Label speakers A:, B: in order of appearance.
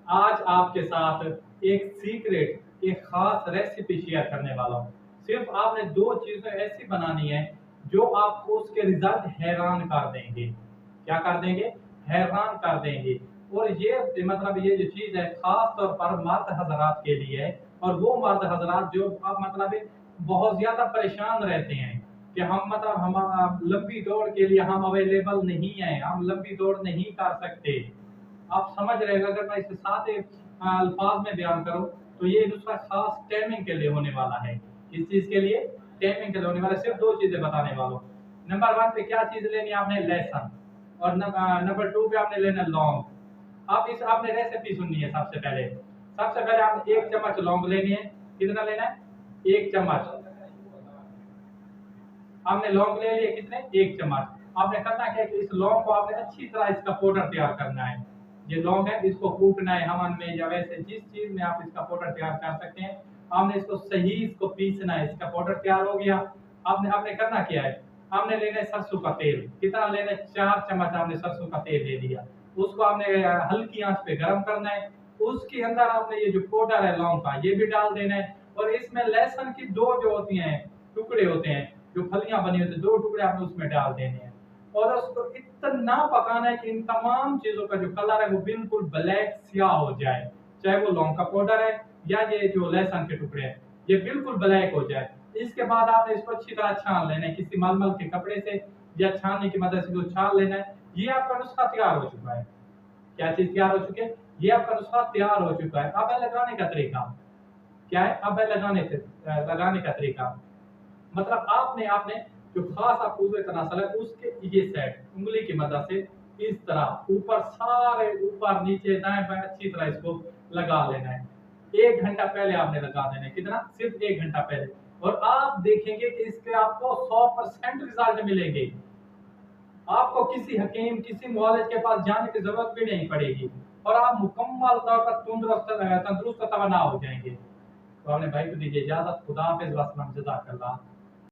A: आज आपके साथ एक सीक्रेट, एक खास रेसिपी शेयर करने वाला हूँ। सिर्फ आपने दो चीजें ऐसी बनानी है जो आपको उसके रिजल्ट हैरान कर देंगे। क्या कर देंगे? हैरान कर देंगे। और ये मतलब ये जो चीज है खास तौर पर मर्द हजरात के लिए है। और वो मर्द हजरात जो आप मतलब बहुत ज्यादा परेशान रहते हैं कि हम मतलब हम लंबी दौड़ के लिए हम अवेलेबल नहीं है, हम लंबी दौड़ नहीं कर सकते। आप समझ रहे हैं, अगर मैं इसे सादे अल्फाज में बयान करूं तो ये नुस्खा खास टैमिंग के लिए होने वाला है। किस चीज के लिए? टैमिंग के लिए होने वाला है। सिर्फ दो चीजें बताने वाला हूं। नंबर वन पे क्या चीज लेनी है आपने? लहसुन। और नंबर टू पे आपने लेना लौंग। आप इस आपने रेसिपी सुननी है। सबसे पहले आपने एक चम्मच लौंग लेनी है। कितना लेना है? एक चम्मच। आपने लौंग ले लिए कितने? एक चम्मच। आपने करना क्या है कि इस लौंग को आपने अच्छी तरह इसका पाउडर तैयार करना है। ये लौंग है, इसको कूटना है हमन में या वैसे जिस चीज में आप इसका पाउडर तैयार कर सकते हैं। आपने इसको सही इसको पीसना है। इसका पाउडर तैयार हो गया। आपने आपने करना क्या है? आपने लेना है सरसों का तेल। कितना लेना है? 4 चम्मच आपने सरसों का तेल ले लिया। उसको आपने हल्की आंच पे गर्म करना है। उसके अंदर आपने ये जो पाउडर है लौंग का ये भी डाल देना है। और इसमें लहसुन की दो जो होती हैं टुकड़े होते हैं, जो फलियां बनी होती है, दो टुकड़े आपने उसमें डाल देने हैं। और उसको इतना पकाना है कि इन तमाम चीजों का जो कलर है वो बिल्कुल ब्लैक स्याह हो जाए। चाहे वो लौंग का पाउडर है या ये जो लहसुन के टुकड़े हैं, ये बिल्कुल ब्लैक हो जाए। इसके बाद आपने इसको अच्छी तरह छान लेना है किसी मलमल के कपड़े से या छानने की मदद से जो छान लेना है। ये आपका नुस्खा तैयार हो चुका है। क्या चीज तैयार हो चुकी है? ये आपका नुस्खा तैयार हो चुका है। अब है लगाने का तरीका। क्या है? अब है लगाने का तरीका। मतलब आपने आपने जो खास आप उज़वे तनासल है उसके ये सेट उंगली की मदद से इस तरह ऊपर सारे ऊपर नीचे दाएं बाएं अच्छी तरह इसको लगा लेना है। 1 घंटा पहले आपने लगा देना है। कितना? सिर्फ 1 घंटा पहले। और आप देखेंगे कि इसके आपको 100% रिजल्ट मिलेंगे। आपको किसी हकीम किसी मुआलिज के पास जाने की जरूरत भी नहीं पड़ेगी। और आप मुकम्मल तौर पर तंदुरुस्त तंदुरुस्त तवाना हो जाएंगे। तो हमने भाई को दीजिए इजाजत। खुदा हाफिज। वसलम। जज़ाकल्लाह।